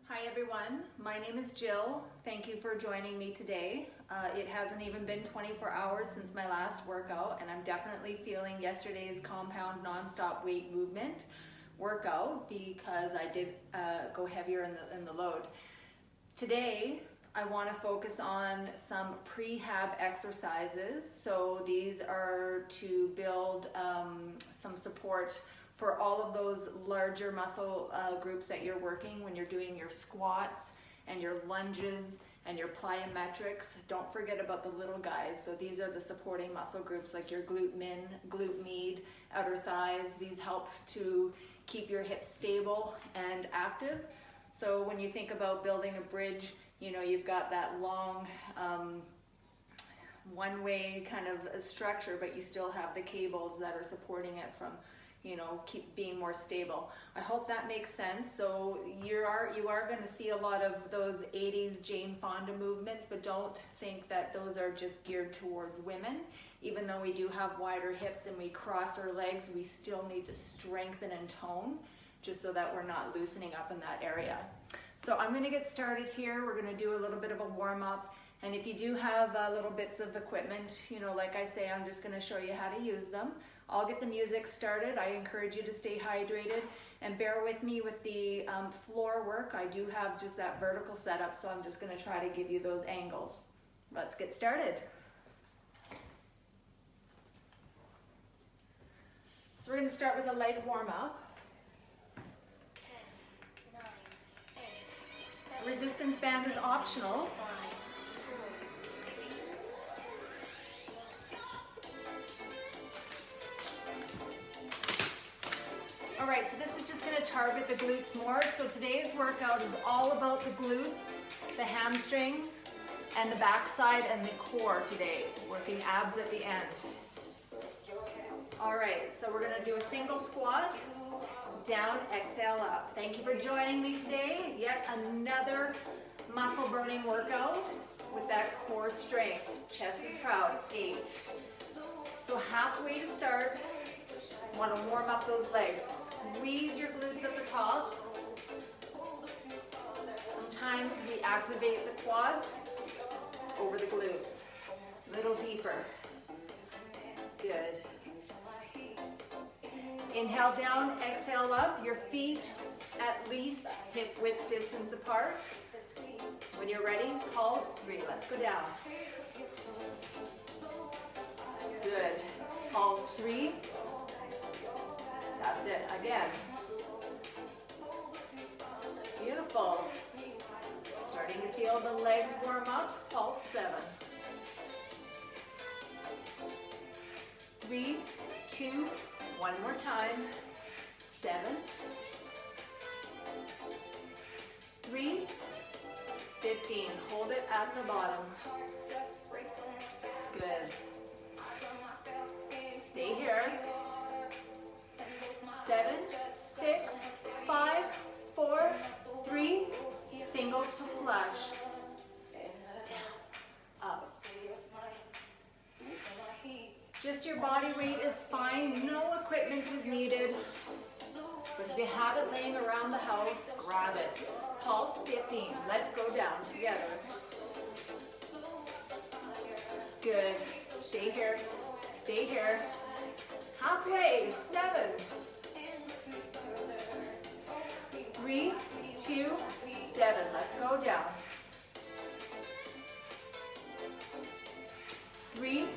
Hi everyone, my name is Jill. Thank you for joining me today. It hasn't even been 24 hours since my last workout, and I'm definitely feeling yesterday's compound non-stop weight movement workout because I did go heavier in the load. Today I want to focus on some pre-hab exercises. So these are to build some support for all of those larger muscle groups that you're working when you're doing your squats and your lunges and your plyometrics. Don't forget about the little guys. So these are the supporting muscle groups like your glute min, glute med, outer thighs. These help to keep your hips stable and active. So when you think about building a bridge, you know, you've got that long one-way kind of a structure, but you still have the cables that are supporting it from, you know, keep being more stable. I hope that makes sense. So you are going to see a lot of those 80s Jane Fonda movements, but don't think that those are just geared towards women. Even though we do have wider hips and we cross our legs, we still need to strengthen and tone just so that we're not loosening up in that area. So I'm going to get started here. We're going to do a little bit of a warm-up. And if you do have little bits of equipment, you know, like I say, I'm just going to show you how to use them. I'll get the music started. I encourage you to stay hydrated and bear with me with the floor work. I do have just that vertical setup, so I'm just going to try to give you those angles. Let's get started. So we're going to start with a light warm-up. Resistance band is optional. All right, so this is just going to target the glutes more. So today's workout is all about the glutes, the hamstrings, and the backside and the core today, working abs at the end. All right, so we're going to do a single squat, down, exhale up. Thank you for joining me today. Yet another muscle burning workout with that core strength. Chest is proud. 8. So halfway to start, want to warm up those legs. Squeeze your glutes at the top. Sometimes we activate the quads over the glutes. A little deeper. Good. Inhale down, exhale up. Your feet at least hip width distance apart. When you're ready, pulse 3. Let's go down. Good. Pulse 3. That's it. Again. Beautiful. Starting to feel the legs warm up. Pulse 7. 3, 2, one more time. 7. 3, 15. Hold it at the bottom. Good. Stay here. 7, 6, 5, 4, 3. Singles to flush. Down. Up. Just your body weight is fine. No equipment is needed. But if you have it laying around the house, grab it. Pulse 15. Let's go down together. Good. Stay here. Stay here. Halfway. 7. 3, 2, 7. Let's go down. 3,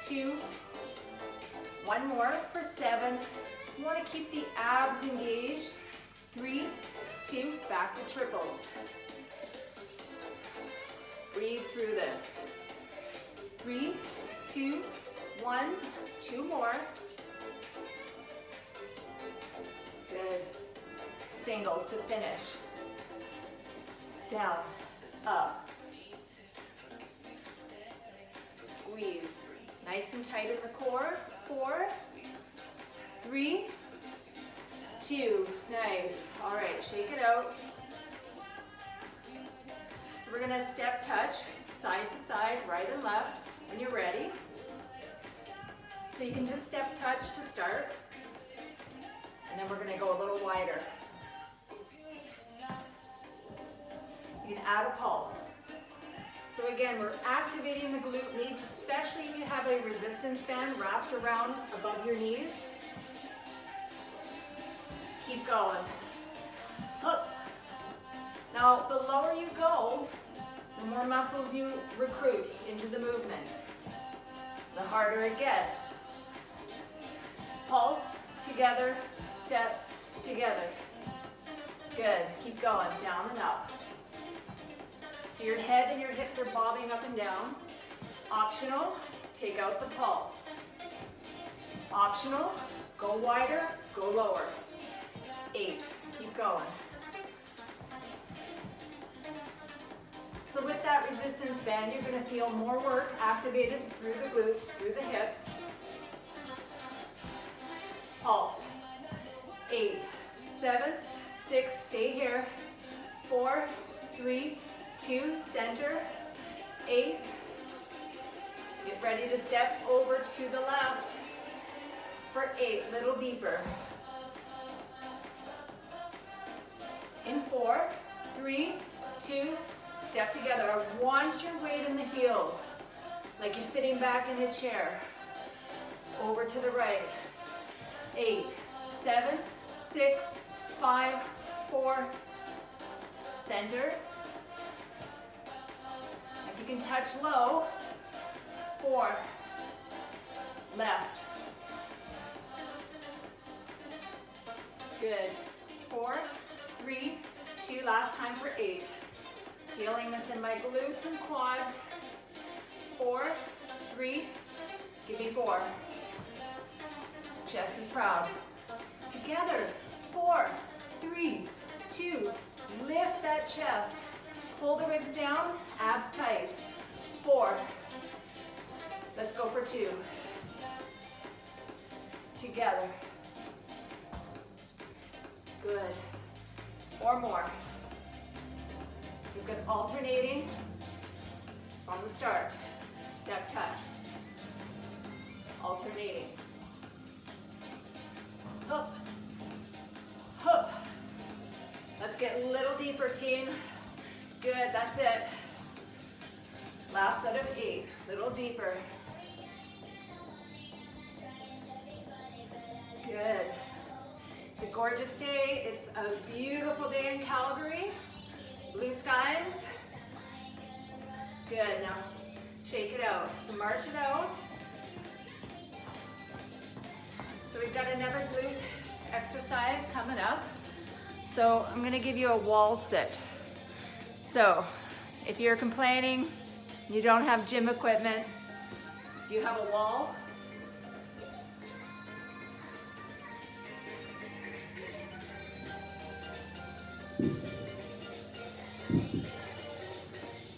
2, one more for 7. You want to keep the abs engaged. 3, 2, back to triples. Breathe through this. 3, 2, 1, 2 more. Good. Singles to finish. Down, up. Squeeze. Nice and tight in the core. 4, 3, 2. Nice. All right, shake it out. So we're going to step touch, side to side, right and left, when you're ready. So you can just step touch to start. And then we're going to go a little wider. add a pulse. So again, we're activating the glute med, especially if you have a resistance band wrapped around above your knees. Keep going. Up. Now, the lower you go, the more muscles you recruit into the movement, the harder it gets. Pulse, together, step, together. Good, keep going, down and up. So your head and your hips are bobbing up and down. Optional, take out the pulse. Optional, go wider, go lower. 8, keep going. So with that resistance band, you're going to feel more work activated through the glutes, through the hips. Pulse. 8, 7, 6, stay here. 4, 3, 2, center. 8. Get ready to step over to the left for 8, little deeper. In 4, 3, 2, step together. I want your weight in the heels, like you're sitting back in a chair. Over to the right. 8, 7, 6, 5, 4, center. If you can touch low, 4, left. Good. 4, 3, 2, last time for 8. Feeling this in my glutes and quads. 4, 3, give me 4. Chest is proud. Together, 4, 3, 2, lift that chest. Pull the ribs down, abs tight. 4, let's go for 2. Together. Good. 4 more. You've got alternating from the start. Step touch. Alternating. Hup. Hup. Let's get a little deeper, team. Good, that's it. Last set of 8. Little deeper. Good. It's a gorgeous day. It's a beautiful day in Calgary. Blue skies. Good, now shake it out. March it out. So we've got another glute exercise coming up. So I'm gonna give you a wall sit. So if you're complaining you don't have gym equipment, you have a wall.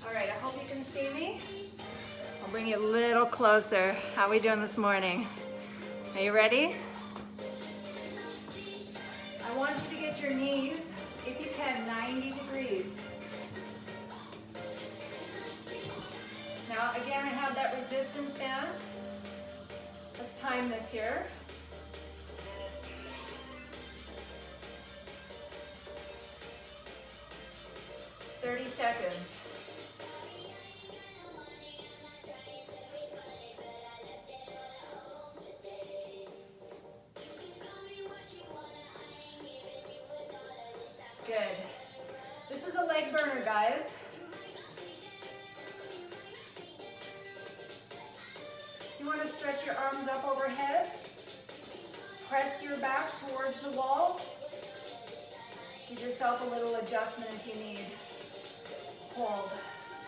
All right, I hope you can see me. I'll bring you a little closer. How are we doing this morning? Are you ready? I want you to get your knees, if you can, 90 degrees. Now, again, I have that resistance band. Let's time this here. $30 seconds. Good. This is a leg burner, guys. You want to stretch your arms up overhead. Press your back towards the wall. Give yourself a little adjustment if you need. Hold.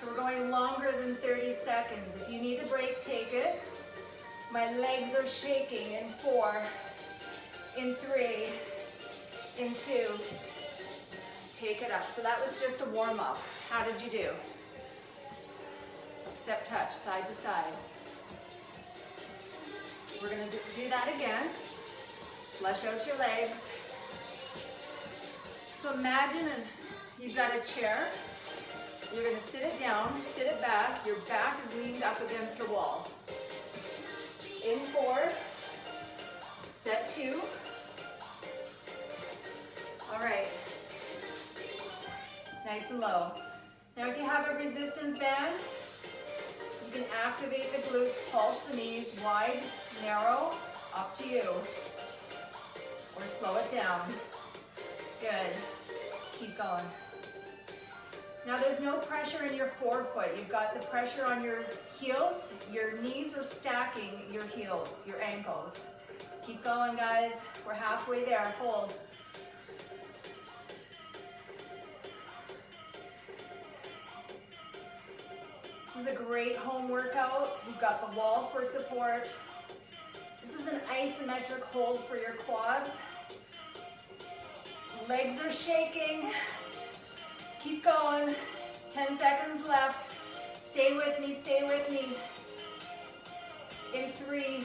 So we're going longer than 30 seconds. If you need a break, take it. My legs are shaking in 4, in 3, in 2. Take it up. So that was just a warm up. How did you do? Step touch, side to side. We're going to do that again. Flush out your legs. So imagine you've got a chair. You're going to sit it down, sit it back. Your back is leaned up against the wall. In 4. Set 2. All right. Nice and low. Now if you have a resistance band, you can activate the glutes, pulse the knees, wide, narrow, up to you. Or slow it down. Good. Keep going. Now there's no pressure in your forefoot. You've got the pressure on your heels. Your knees are stacking your heels, your ankles. Keep going, guys. We're halfway there. Hold. This is a great home workout. You've got the wall for support. This is an isometric hold for your quads. Legs are shaking. Keep going. 10 seconds left. Stay with me, stay with me. In 3,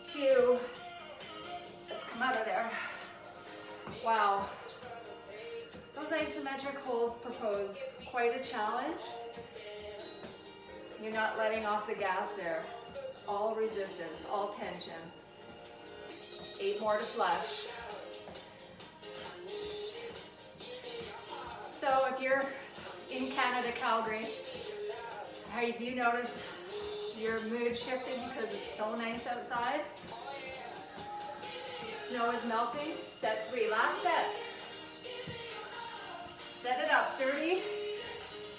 2, let's come out of there. Wow. Those isometric holds propose quite a challenge. You're not letting off the gas there. All resistance, all tension. 8 more to flush. So if you're in Canada, Calgary, have you noticed your mood shifted because it's so nice outside? Snow is melting. Set 3, last set. Set it up, 30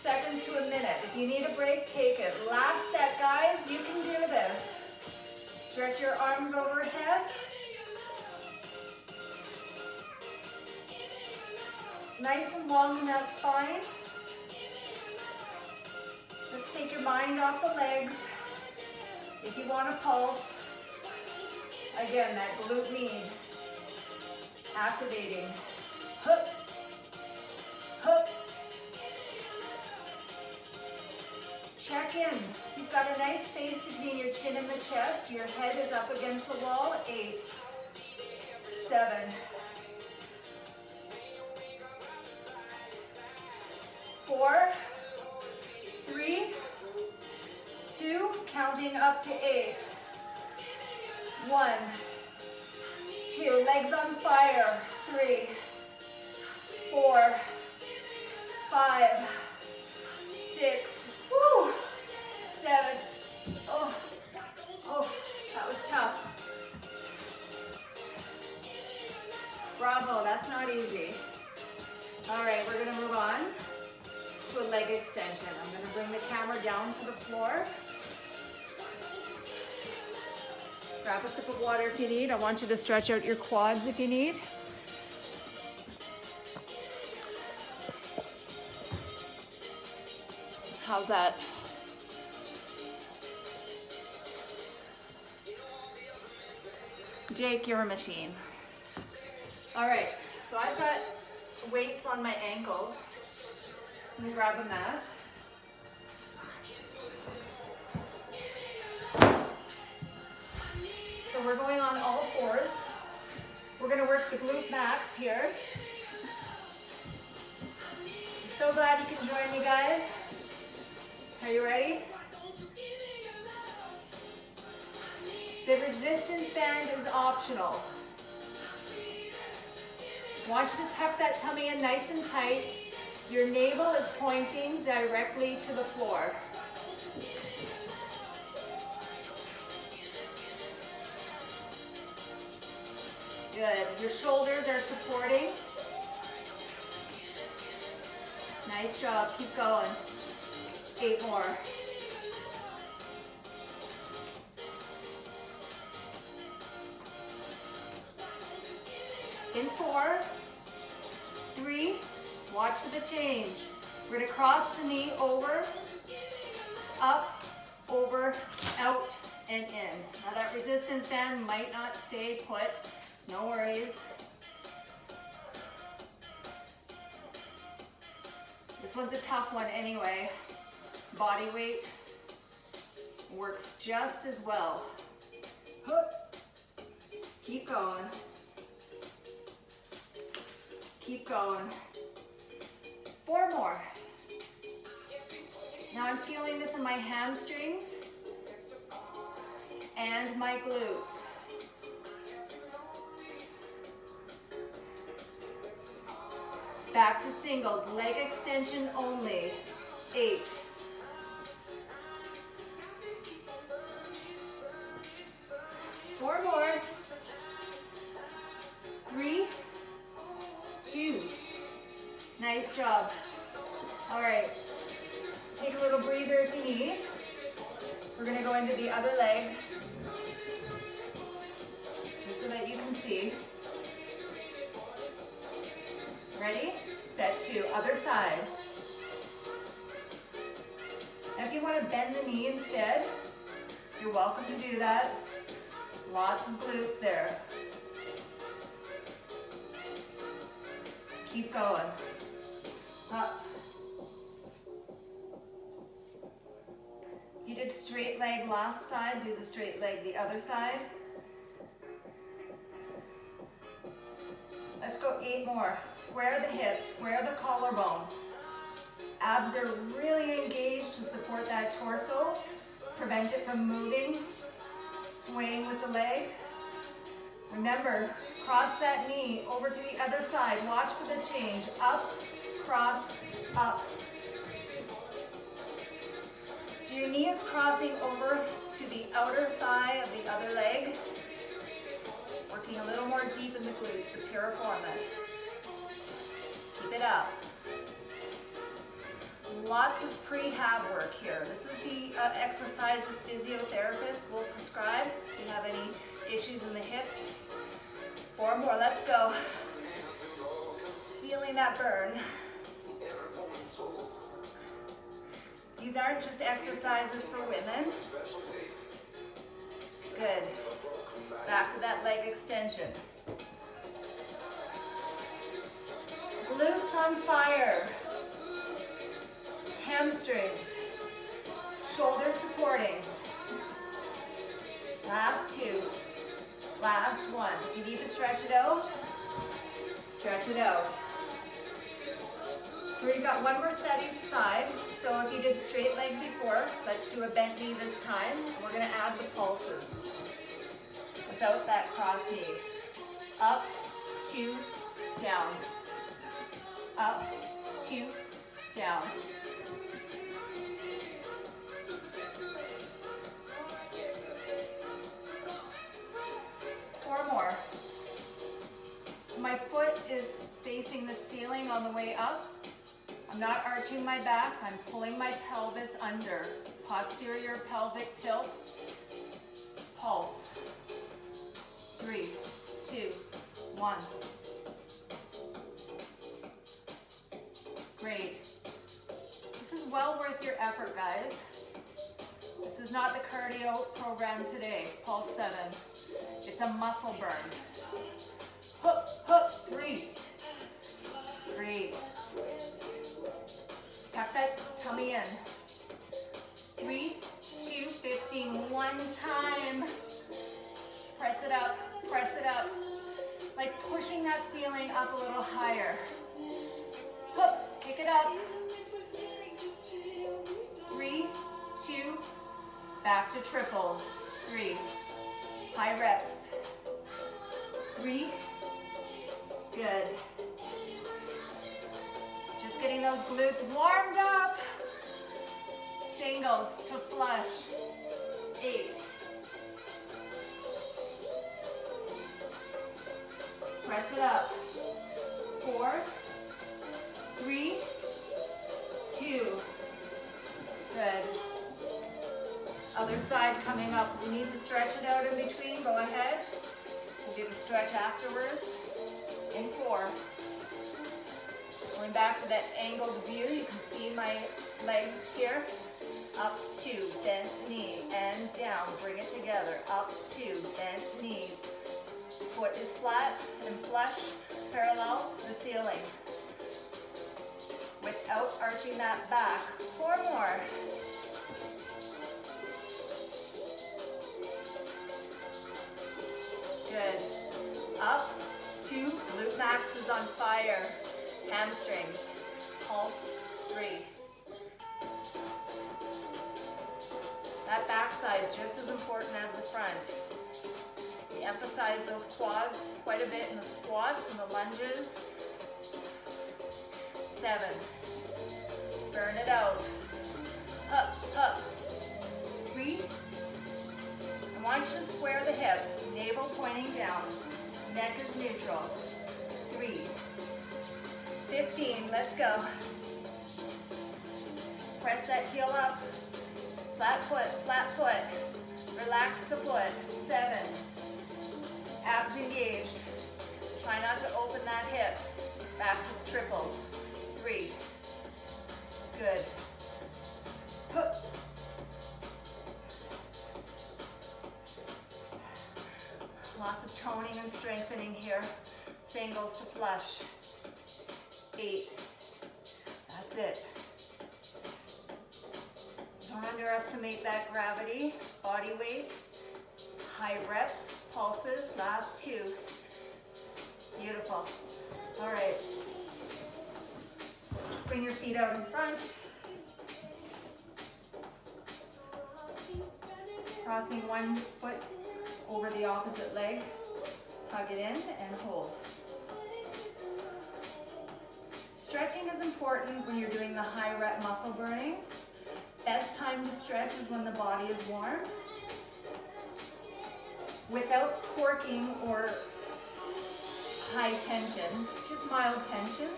seconds to a minute. If you need a break, take it. Last set, guys, you can do this. Stretch your arms overhead. Nice and long in that spine. Let's take your mind off the legs. If you want to pulse, again, that glute med. Activating. Hook. Hook. Check in. You've got a nice space between your chin and the chest. Your head is up against the wall. 8, 7, 4, 3, 2, counting up to 8. 1, 2, legs on fire. 3, 4, 5, 6, woo, 7. Oh, that was tough. Bravo, that's not easy. All right, we're gonna move on to a leg extension. I'm gonna bring the camera down to the floor. Grab a sip of water if you need. I want you to stretch out your quads if you need. How's that? Jake, you're a machine. All right, so I've got weights on my ankles. Let me grab a mat. So we're going on all fours. We're gonna work the glute max here. I'm so glad you can join me, guys. Are you ready? The resistance band is optional. I want you to tuck that tummy in nice and tight. Your navel is pointing directly to the floor. Good. Your shoulders are supporting. Nice job. Keep going. 8 more. In 4, 3, watch for the change. We're going to cross the knee over, up, over, out, and in. Now that resistance band might not stay put. No worries. This one's a tough one anyway. Body weight works just as well. Keep going. Keep going. 4 more. Now I'm feeling this in my hamstrings and my glutes. Back to singles, leg extension only. 8. 4 more. 3, 2. Nice job. All right, take a little breather if you need. We're gonna go into the other leg, just so that you can see. Ready, set, 2, other side. Now if you want to bend the knee instead, you're welcome to do that. Lots of glutes there. Keep going. Up. If you did straight leg last side, do the straight leg the other side. Let's go 8 more. Square the hips, square the collarbone. Abs are really engaged to support that torso. Prevent it from moving, swaying with the leg. Remember, cross that knee over to the other side. Watch for the change. Up, cross, up. So your knee is crossing over to the outer thigh of the other leg. Working a little more deep in the glutes, the piriformis. Keep it up. Lots of pre-hab work here. This is the exercises physiotherapists will prescribe if you have any issues in the hips. 4 more, let's go. Feeling that burn. These aren't just exercises for women. Good. Back to that leg extension. Glutes on fire. Hamstrings. Shoulders supporting. Last 2. Last 1. If you need to stretch it out, stretch it out. So we've got 1 more set each side. So if you did straight leg before, let's do a bent knee this time. We're going to add the pulses without that cross knee. Up, 2, down. Up, 2, down. More. So my foot is facing the ceiling on the way up. I'm not arching my back, I'm pulling my pelvis under. Posterior pelvic tilt. Pulse. 3, 2, 1. Great. This is well worth your effort, guys. This is not the cardio program today, Pulse 7. It's a muscle burn. Hook, hook, 3. Great. Tuck that tummy in. 3, 2, 15. 1 time. Press it up, press it up. Like pushing that ceiling up a little higher. Hook, kick it up. 3, 2, back to triples. 3. High reps. 3. Good. Just getting those glutes warmed up. Singles to flush. 8. Press it up. 4, 3, 2. Good. Other side coming up. We need to stretch it out in between. Go ahead. We'll do the stretch afterwards. In 4. Going back to that angled view. You can see my legs here. Up, 2, bent knee, and down. Bring it together. Up, 2, bent knee. Foot is flat and flush, parallel to the ceiling. Without arching that back. 4 more. Good. Up, 2, glute max is on fire. Hamstrings. Pulse, 3. That backside is just as important as the front. We emphasize those quads quite a bit in the squats and the lunges. 7. Burn it out. Up, up. 3. I want you to square the hip, navel pointing down. Neck is neutral. 3. 15, let's go. Press that heel up. Flat foot, flat foot. Relax the foot. 7. Abs engaged. Try not to open that hip. Back to the triple. 3. Good. Hup. Lots of toning and strengthening here. Same goes to flush. 8. That's it. Don't underestimate that gravity, body weight. High reps, pulses, last 2. Beautiful. All right. Just bring your feet out in front. Crossing one foot over the opposite leg. Hug it in and hold. Stretching is important when you're doing the high rep muscle burning. Best time to stretch is when the body is warm. Without torquing or high tension, just mild tension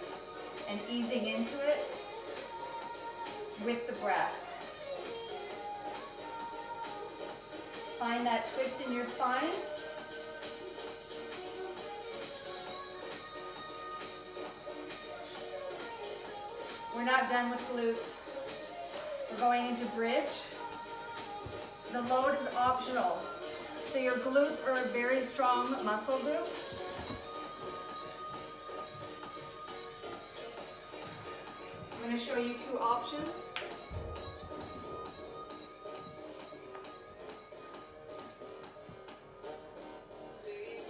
and easing into it with the breath. Find that twist in your spine. We're not done with glutes. We're going into bridge. The load is optional. So your glutes are a very strong muscle group. I'm going to show you 2 options.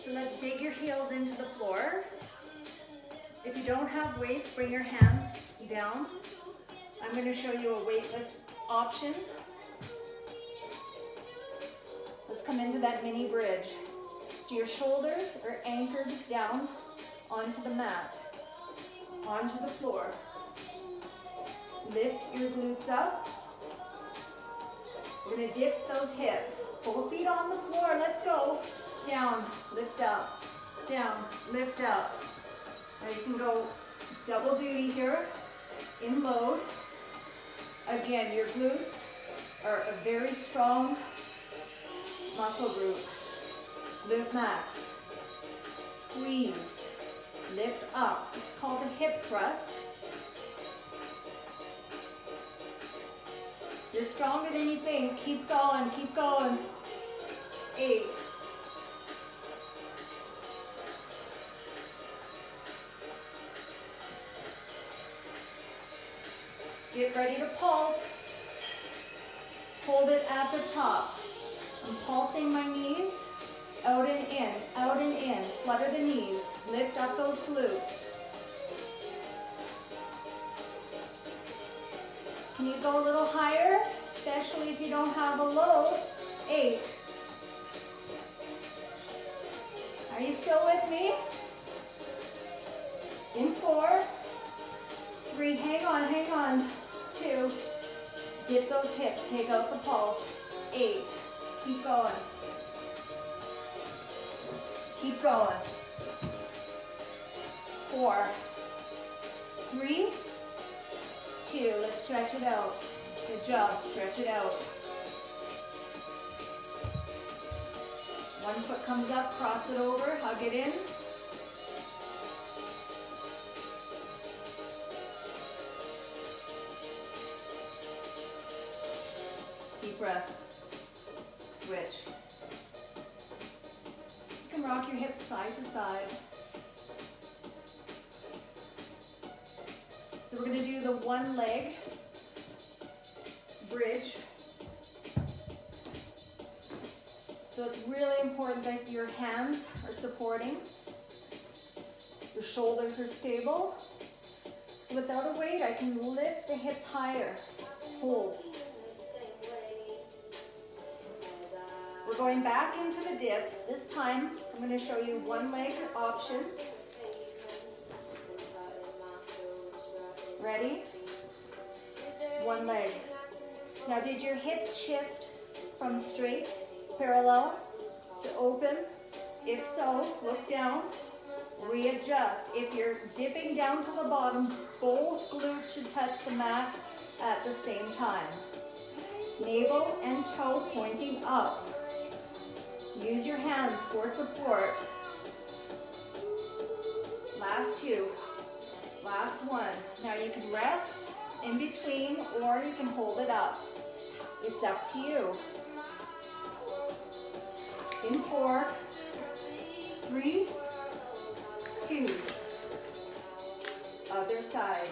So let's dig your heels into the floor. If you don't have weights, bring your hands down. I'm going to show you a weightless option. Let's come into that mini bridge. So your shoulders are anchored down onto the mat, onto the floor. Lift your glutes up. We're going to dip those hips. Both feet on the floor. Let's go. Down, lift up, down, lift up. Now you can go double duty here in load. Again, your glutes are a very strong muscle group. Lift max. Squeeze. Lift up. It's called a hip thrust. You're stronger than you think. Keep going, keep going. 8. Get ready to pulse. Hold it at the top. I'm pulsing my knees. Out and in, out and in. Flutter the knees. Lift up those glutes. Can you go a little higher? Especially if you don't have a load. 8. Are you still with me? In 4. 3, hang on, hang on. 2, dip those hips, take out the pulse. 8, keep going. Keep going. 4, 3, 2, let's stretch it out. Good job, stretch it out. One foot comes up, cross it over, hug it in. Deep breath. Switch. You can rock your hips side to side. So we're going to do the one leg bridge. So it's really important that your hands are supporting. Your shoulders are stable. So without a weight, I can lift the hips higher. Hold. We're going back into the dips. This time, I'm going to show you one leg option. Ready? One leg. Now did your hips shift from straight, parallel to open? If so, look down, readjust. If you're dipping down to the bottom, both glutes should touch the mat at the same time. Navel and toe pointing up. Use your hands for support. Last two. Last one. Now you can rest in between or you can hold it up. It's up to you. In 4, 3, 2. Other side.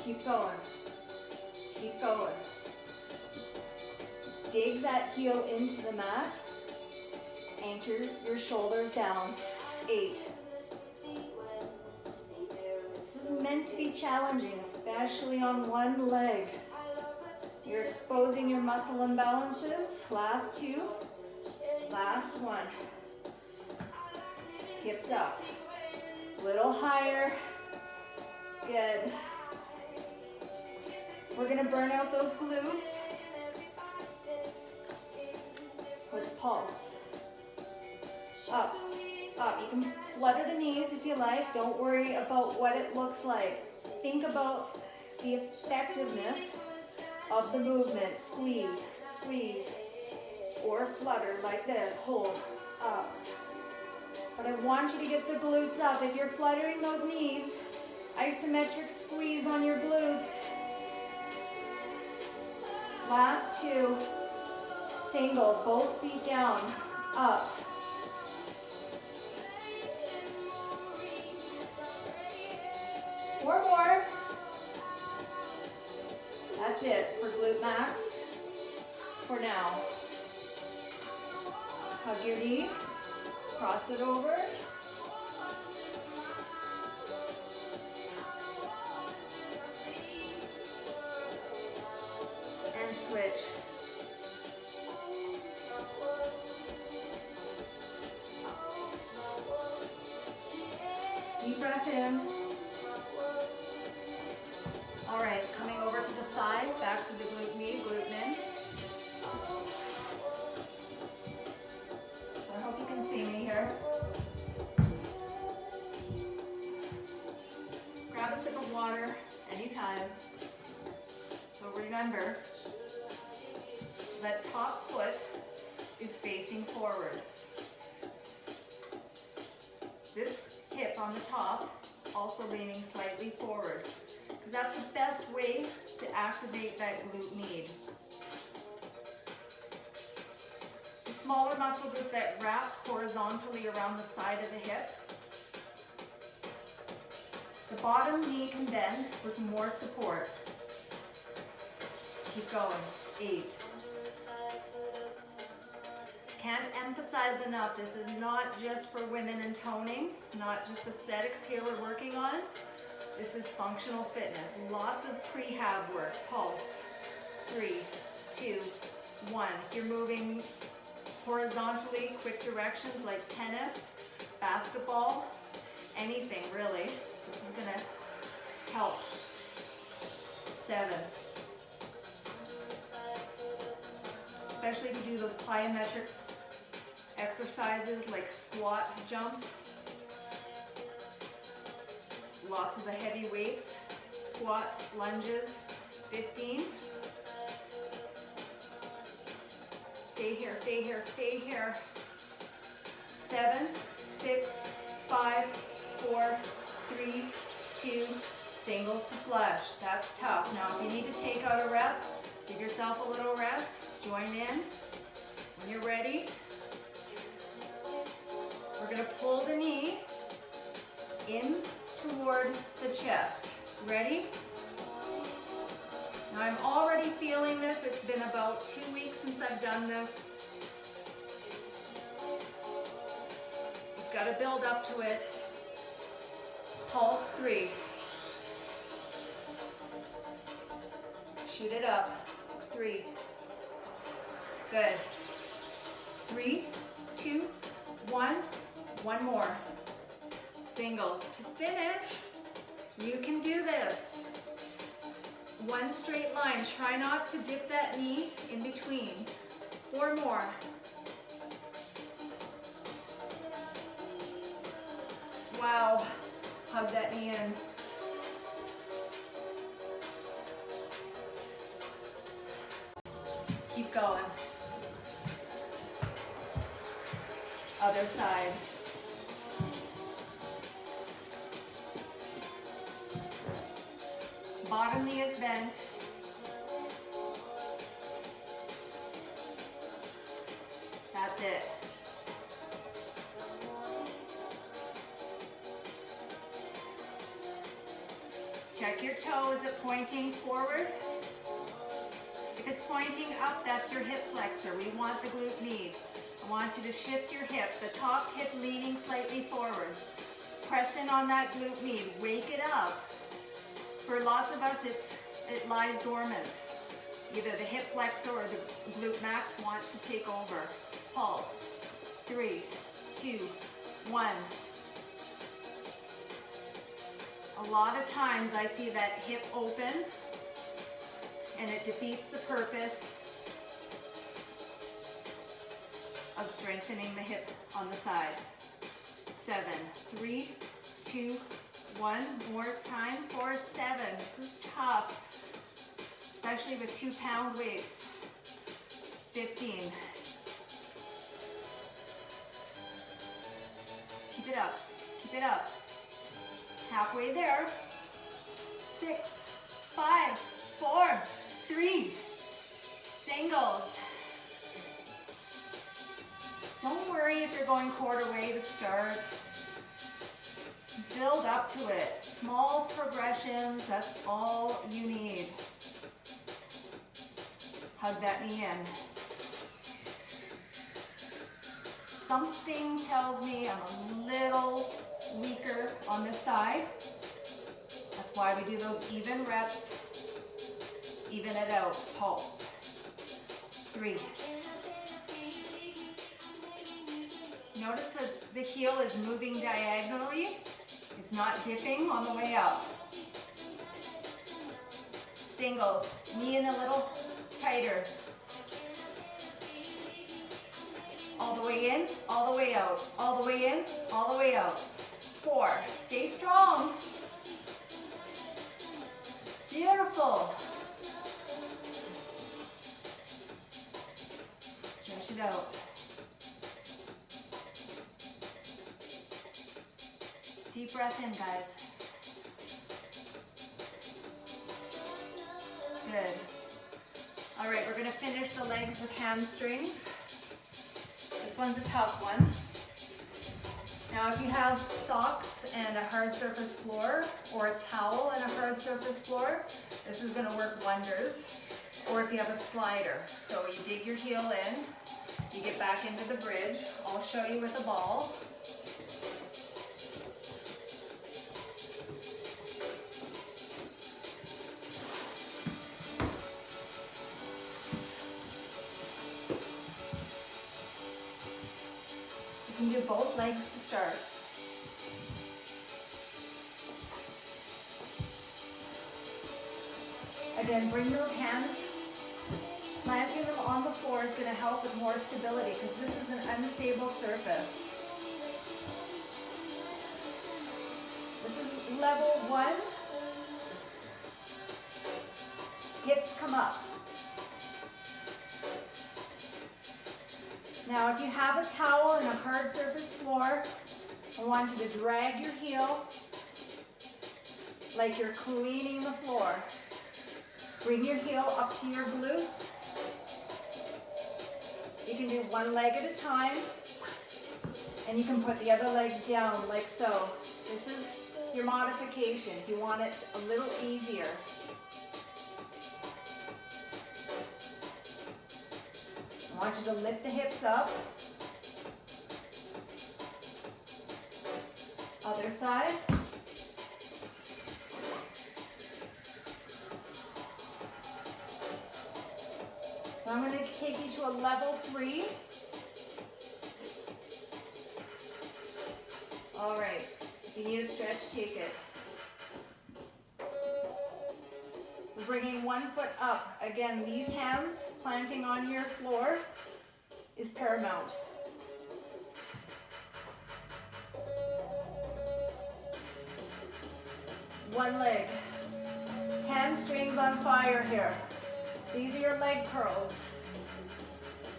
Keep going. Keep going. Dig that heel into the mat. Anchor your shoulders down. 8. This is meant to be challenging, especially on one leg. You're exposing your muscle imbalances. Last 2. Last 1. Hips up. Little higher. Good. We're going to burn out those glutes with pulse. Up, up. You can flutter the knees if you like. Don't worry about what it looks like. Think about the effectiveness of the movement. Squeeze, squeeze, or flutter like this. Hold, up. But I want you to get the glutes up. If you're fluttering those knees, isometric squeeze on your glutes. Last 2. Singles, both feet down, up. Four more. That's it for glute max for now. Hug your knee, cross it over. And switch. Deep breath in. All right, coming over to the side, back to the glute med, glute min. So I hope you can see me here. Grab a sip of water anytime. So remember, that top foot is facing forward. This hip on the top also leaning slightly forward, because that's the best way to activate that glute med. It's a smaller muscle group that wraps horizontally around the side of the hip. The bottom knee can bend for some more support. Keep going. 8. Can't emphasize enough, this is not just for women and toning. It's not just aesthetics here we're working on. This is functional fitness. Lots of pre-hab work. Pulse. 3, 2, 1. If you're moving horizontally, quick directions like tennis, basketball, anything really, this is going to help. 7. Especially if you do those plyometric exercises like squat jumps. Lots of the heavy weights, squats, lunges. 15. Stay here, stay here, stay here. 7, 6, 5, 4, 3, 2, singles to flush. That's tough. Now if you need to take out a rep, give yourself a little rest, join in. When you're ready, we're going to pull the knee in toward the chest. Ready? Now I'm already feeling this. It's been about 2 weeks since I've done this. You've got to build up to it. Pulse. 3. Shoot it up. 3. Good. 3, 2, 1. One more. Singles. To finish, you can do this. One straight line. Try not to dip that knee in between. 4 more. Wow. Hug that knee in. Keep going. Other side. Bottom knee is bent. That's it. Check your toe. Is it pointing forward? If it's pointing up, that's your hip flexor. We want the glute med. I want you to shift your hip, the top hip leaning slightly forward. Press in on that glute med. Wake it up. For lots of us, it lies dormant. Either the hip flexor or the glute max wants to take over. Pulse. 3, 2, 1. A lot of times I see that hip open and it defeats the purpose of strengthening the hip on the side. 7, 3, 2, 1. More time for 7. This is tough, especially with 2-pound weights. 15. Keep it up. Keep it up. Halfway there. 6, 5, 4, 3. Singles. Don't worry if you're going quarter way to start. Build up to it. Small progressions, that's all you need. Hug that knee in. Something tells me I'm a little weaker on this side. That's why we do those even reps. Even it out. Pulse. 3. Notice that the heel is moving diagonally. It's not dipping on the way up. Singles. Knee in a little tighter. All the way in, all the way out. All the way in, all the way out. 4. Stay strong. Beautiful. Stretch it out. Deep breath in, guys. Good. All right, we're gonna finish the legs with hamstrings. This one's a tough one. Now, if you have socks and a hard surface floor, or a towel and a hard surface floor, this is gonna work wonders. Or if you have a slider. So you dig your heel in, you get back into the bridge. I'll show you with a ball. You can do both legs to start. Again, bring those hands. Planting them on the floor is going to help with more stability because this is an unstable surface. This is level 1. Hips come up. Now, if you have a towel and a hard surface floor, I want you to drag your heel like you're cleaning the floor. Bring your heel up to your glutes. You can do one leg at a time, and you can put the other leg down like so. This is your modification if you want it a little easier. I want you to lift the hips up. Other side. So I'm going to take you to a level 3. All right. If If you need a stretch, take it. We're bringing one foot up. Again, these hands planting on your floor is paramount. One leg. Hamstrings on fire here. These are your leg curls.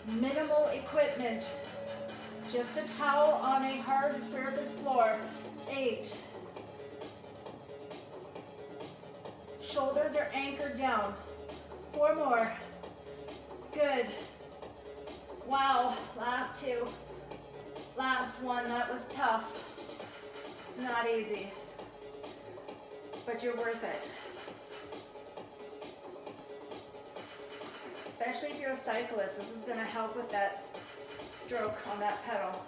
Minimal equipment. Just a towel on a hard surface floor. 8. Shoulders are anchored down. 4 more. Good. Wow, last 2. Last 1, that was tough. It's not easy, but you're worth it. Especially if you're a cyclist, this is gonna help with that stroke on that pedal.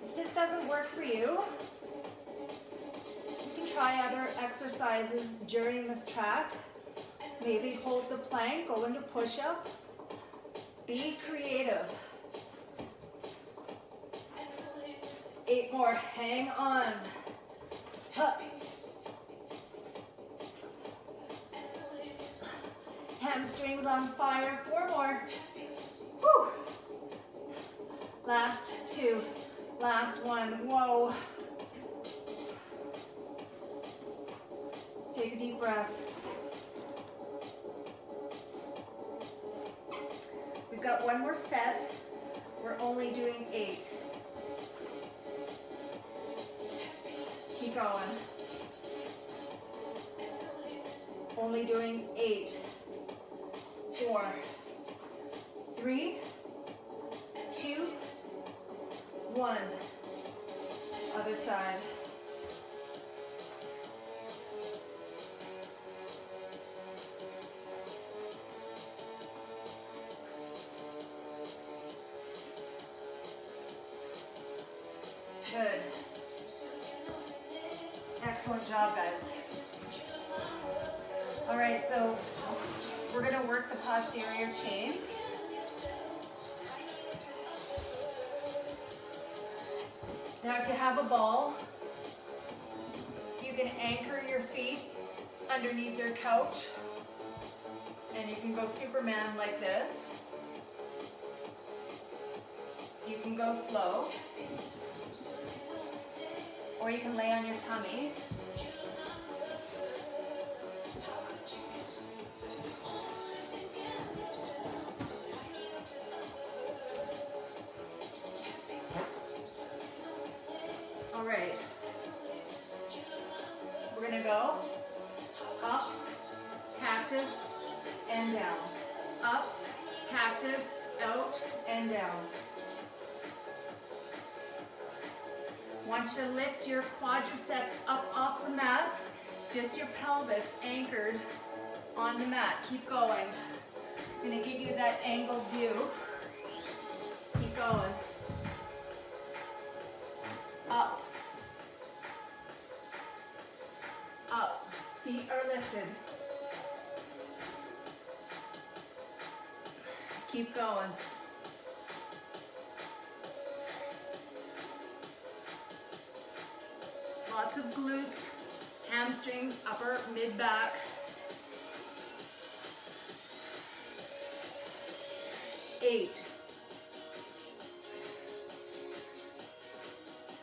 If this doesn't work for you, you can try other exercises during this track. Maybe hold the plank, go into push-up. Be creative. 8 more, hang on. Hup. Hamstrings on fire, 4 more. Whew. Last 2, last 1, whoa. Take a deep breath. We've got 1 more set. We're only doing 8. Keep going. Only doing 8. 4, 3, 2, 1. Other side. Good. Excellent job, guys. All right, so we're gonna work the posterior chain. Now, if you have a ball, you can anchor your feet underneath your couch, and you can go Superman like this. You can go slow, or you can lay on your tummy. All right, so we're gonna go up, cactus, and down. Up, cactus, out, and down. Want you to lift your quadriceps up off the mat, just your pelvis anchored on the mat. Keep going. I'm gonna give you that angled view. Keep going. Up. Up. Feet are lifted. Keep going. Lots of glutes, hamstrings, upper, mid back. Eight.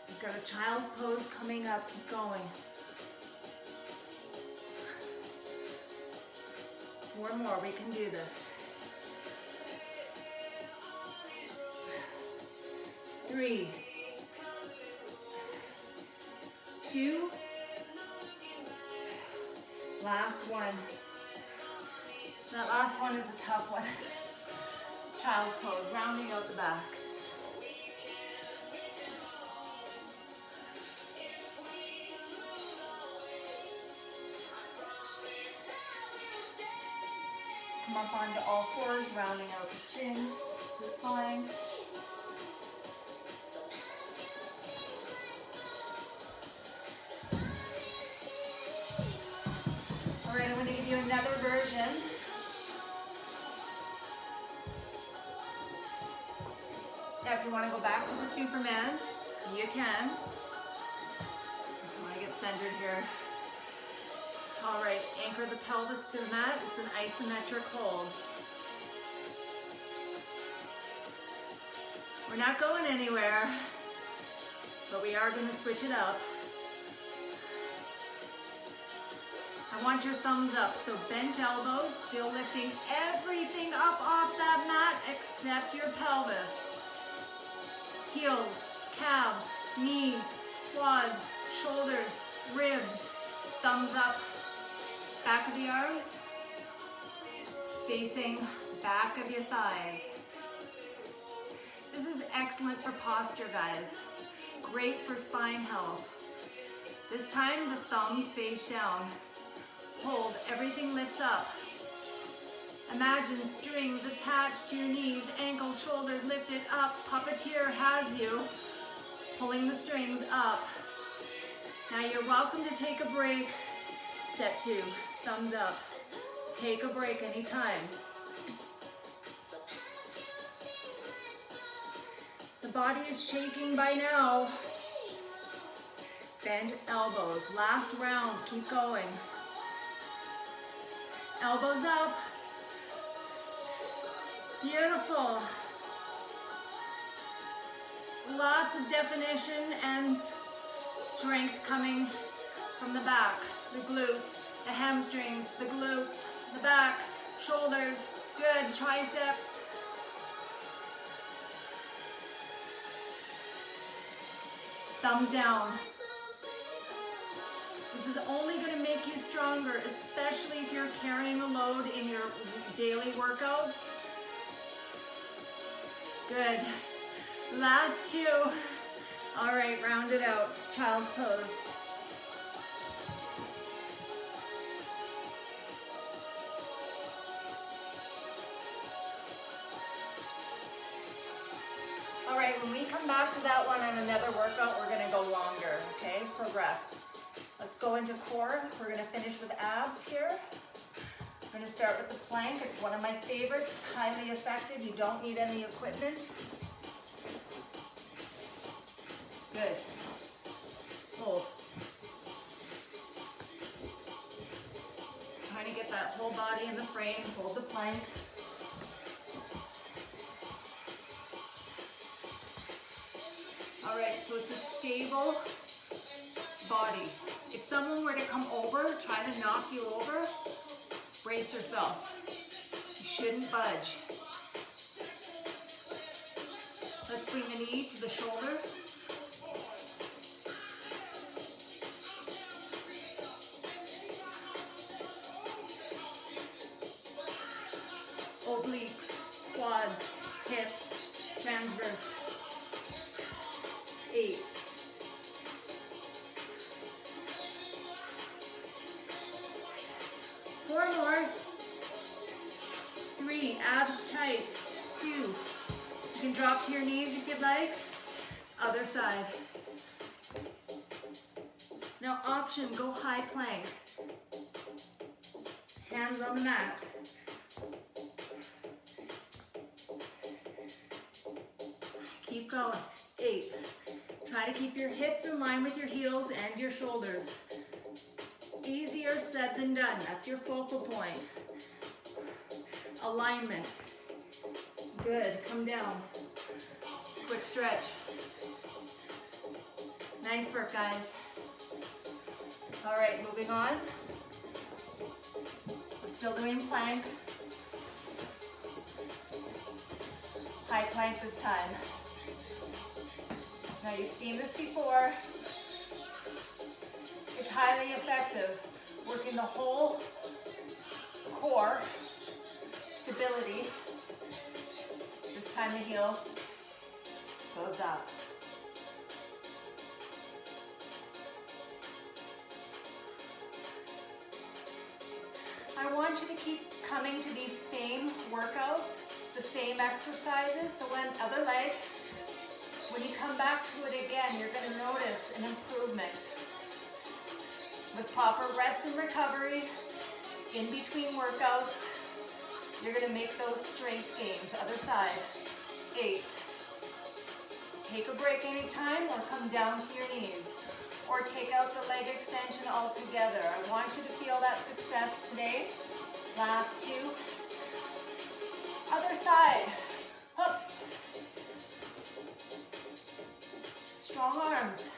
You've got a child's pose coming up. Keep going. 4 more. We can do this. 3, 2, last 1. That last one is a tough one. Child's pose, rounding out the back. Come up onto all fours, rounding out the chin, the spine. All right, I'm going to another version. Now if you want to go back to the Superman, you can. I want to get centered here. All right, anchor the pelvis to the mat. It's an isometric hold. We're not going anywhere, but we are going to switch it up. I want your thumbs up, so bent elbows, still lifting everything up off that mat except your pelvis. Heels, calves, knees, quads, shoulders, ribs, thumbs up, back of the arms, facing back of your thighs. This is excellent for posture, guys. Great for spine health. This time, the thumbs face down. Hold, everything lifts up. Imagine strings attached to your knees, ankles, shoulders lifted up. Puppeteer has you, pulling the strings up. Now you're welcome to take a break. Set 2, thumbs up. Take a break anytime. The body is shaking by now. Bend elbows, last round, keep going. Elbows up. Beautiful. Lots of definition and strength coming from the back, the glutes, the hamstrings, the glutes, the back, shoulders, good, triceps. Thumbs down. This is only going to make you stronger, especially if you're carrying a load in your daily workouts. Good. Last 2. All right, round it out. Child's pose. All right, when we come back to that one on another workout, we're gonna go longer, okay? Progress. Let's go into core. We're gonna finish with abs here. I'm gonna start with the plank. It's one of my favorites. It's highly effective. You don't need any equipment. Good. Hold. Trying to get that whole body in the frame. Hold the plank. All right, so it's a stable body. If someone were to come over, try to knock you over, brace yourself. You shouldn't budge. Let's bring the knee to the shoulder. Obliques, quads, hips, transverse. 8. Four more. 3, abs tight. 2, you can drop to your knees if you'd like. Other side. Now option, go high plank. Hands on the mat. Keep going. 8. Try to keep your hips in line with your heels and your shoulders. Easier said than done. That's your focal point. Alignment. Good. Come down. Quick stretch. Nice work, guys. All right, moving on. We're still doing plank. High plank this time. Now you've seen this before. It's highly effective, working the whole core, stability. This time the heel goes up. I want you to keep coming to these same workouts, the same exercises, so when other leg, when you come back to it again, you're going to notice an improvement. With proper rest and recovery, In between workouts, you're gonna make those strength gains. Other side. 8. Take a break anytime or come down to your knees. Or take out the leg extension altogether. I want you to feel that success today. Last 2. Other side. Up. Strong arms.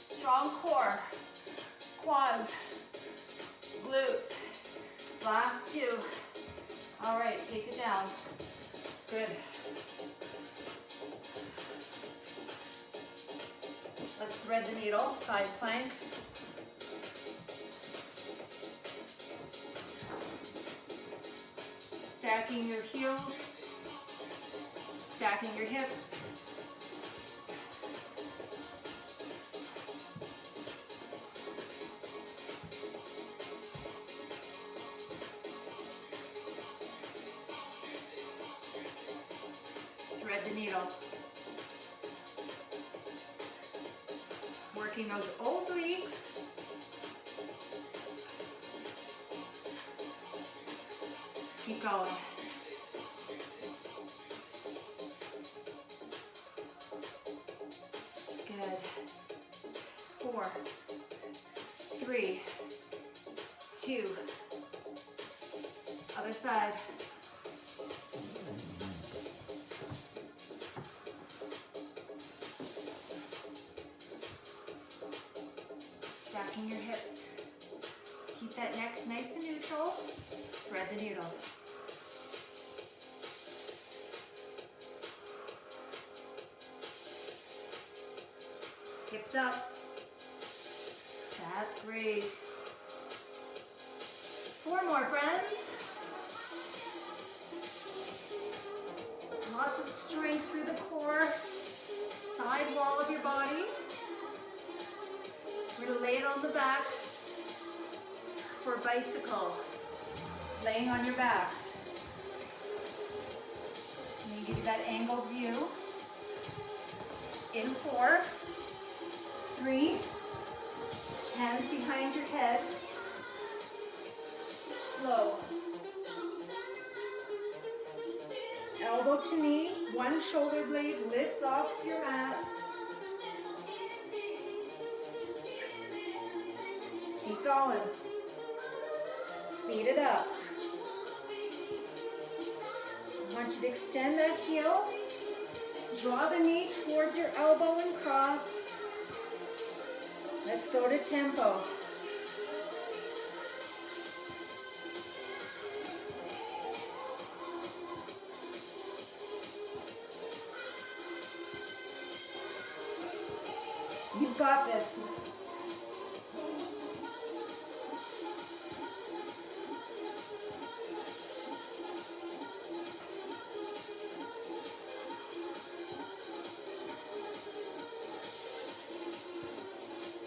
Strong core. Quads. Glutes. Last 2. All right, take it down. Good. Let's thread the needle, side plank. Stacking your heels, stacking your hips. Thread the needle. Working those obliques. Keep going. Good. 4, 3, 2. Other side. Stacking your hips. Keep that neck nice and neutral. Thread the needle. Hips up. That's great. 4 more, friends. Lots of strength through the core, side wall of your body. We're going to lay it on the back for a bicycle. Laying on your backs. Let me give you that angled view. In 4, 3, hands behind your head. Slow. Elbow to knee, one shoulder blade lifts off your mat. Keep going. Speed it up. I want you to extend that heel. Draw the knee towards your elbow and cross. Let's go to tempo. You've got this.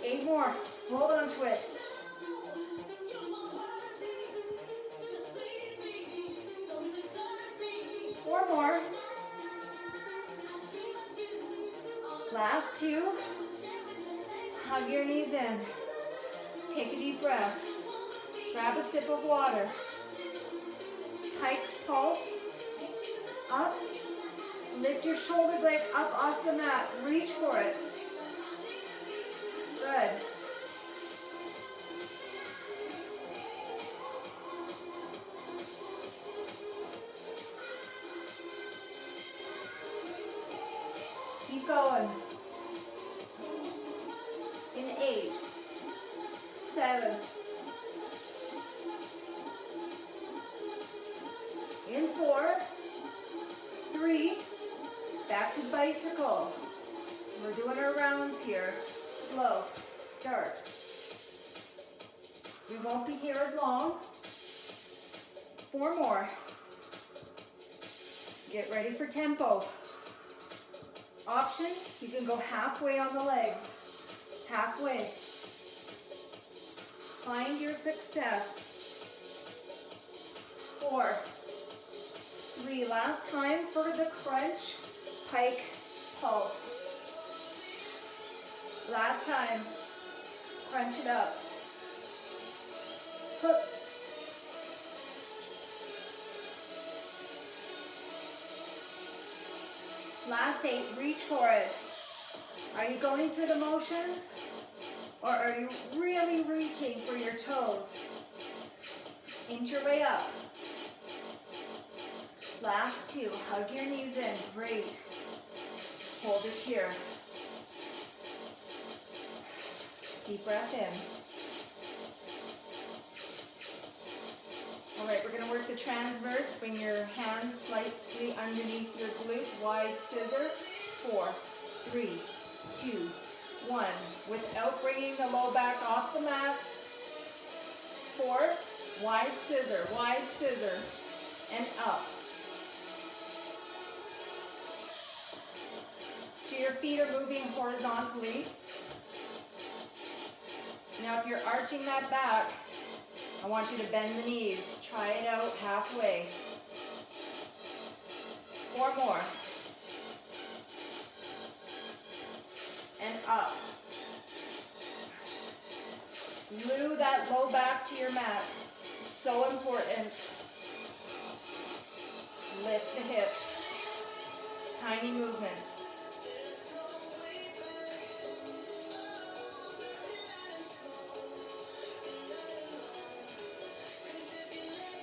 Eight more. Hold on to it. Four more. Last 2. Hug your knees in. Take a deep breath. Grab a sip of water. Pike pulse. Up. Lift your shoulder blade up off the mat. Reach for it. Good. Keep going. In 8, 7, in 4, 3, back to bicycle. We're doing our rounds here. Slow, start. We won't be here as long. 4 more. Get ready for tempo. Option, you can go halfway on the legs. Halfway. Find your success. 4, 3, last time for the crunch, pike, pulse. Last time, crunch it up. Hook, Last 8, reach for it. Are you going through the motions? Or are you really reaching for your toes? Inch your way up. Last 2, hug your knees in, great. Hold it here. Deep breath in. All right, we're gonna work the transverse. Bring your hands slightly underneath your glutes, wide scissor. 4, 3, 2, 1. Without bringing the low back off the mat. 4, wide scissor, and up. So your feet are moving horizontally. Now if you're arching that back, I want you to bend the knees. Try it out halfway. 4 more. And up. Glue that low back to your mat. It's so important. Lift the hips. Tiny movement.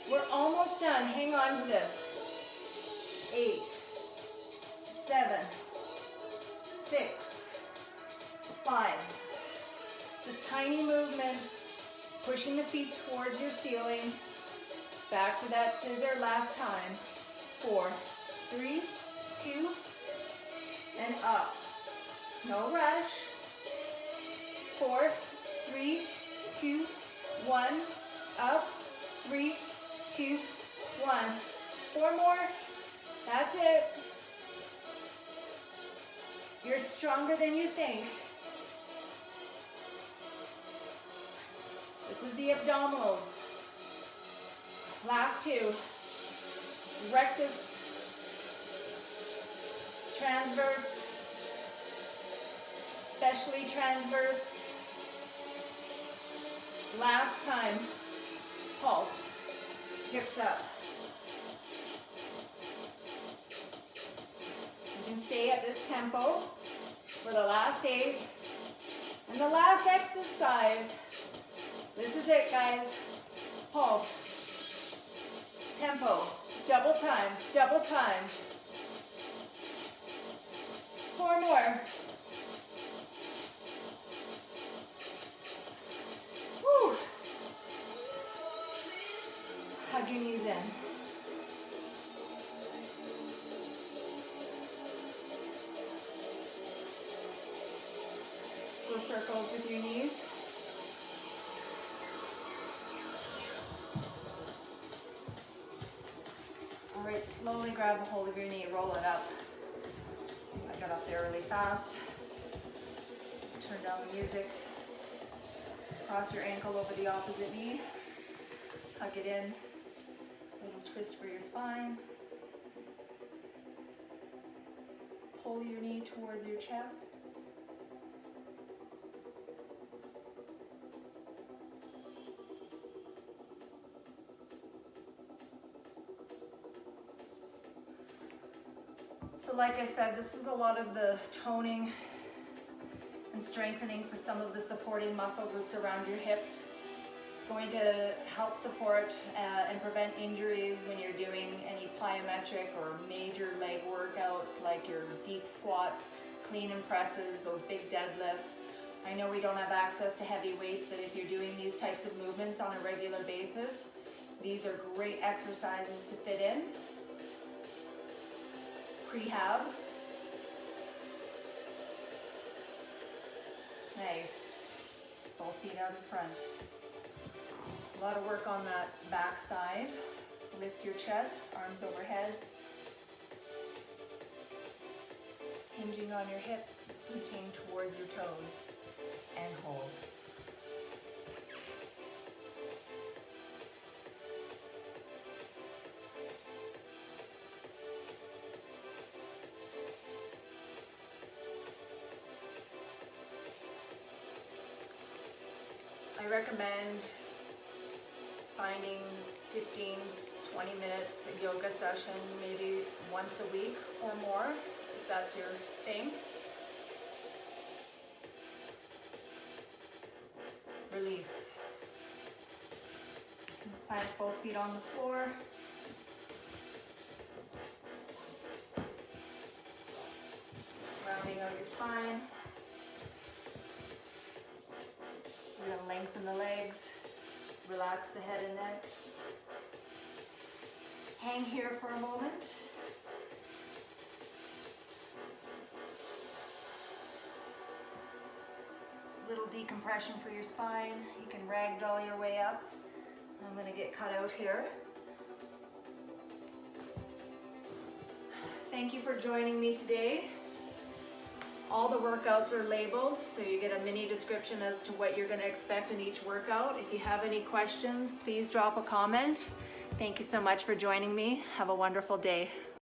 We're almost done. Hang on to this. 8, 7, 6, 5. It's a tiny movement. Pushing the feet towards your ceiling. Back to that scissor last time. 4, 3, 2, and up. No rush. 4, 3, 2, 1, up. 3, 2, 1. 4 more. That's it. You're stronger than you think. This is the abdominals. Last 2. Rectus, transverse, especially transverse. Last time. Pulse. Hips up. You can stay at this tempo for the last 8. And the last exercise. This is it, guys. Pulse. Tempo. Double time. Double time. 4 more. Woo. Hug your knees in. Go circles with your knees. All right, slowly grab a hold of your knee, roll it up. I got up there really fast. Turn down the music. Cross your ankle over the opposite knee. Hug it in. Little twist for your spine. Pull your knee towards your chest. So like I said, this was a lot of the toning and strengthening for some of the supporting muscle groups around your hips. It's going to help support and prevent injuries when you're doing any plyometric or major leg workouts like your deep squats, clean and presses, those big deadlifts. I know we don't have access to heavy weights, but if you're doing these types of movements on a regular basis, these are great exercises to fit in. Pre-hab. Nice. Both feet out in front. A lot of work on that back side. Lift your chest, arms overhead. Hinging on your hips, reaching towards your toes, and hold. I recommend finding 15, 20 minutes a yoga session maybe once a week or more if that's your thing. Release. Plant both feet on the floor. Rounding out your spine. You're going to lengthen the legs. Relax the head and neck. Hang here for a moment. Little decompression for your spine. You can ragdoll your way up. I'm going to get cut out here. Thank you for joining me today. All the workouts are labeled, so you get a mini description as to what you're going to expect in each workout. If you have any questions, please drop a comment. Thank you so much for joining me. Have a wonderful day.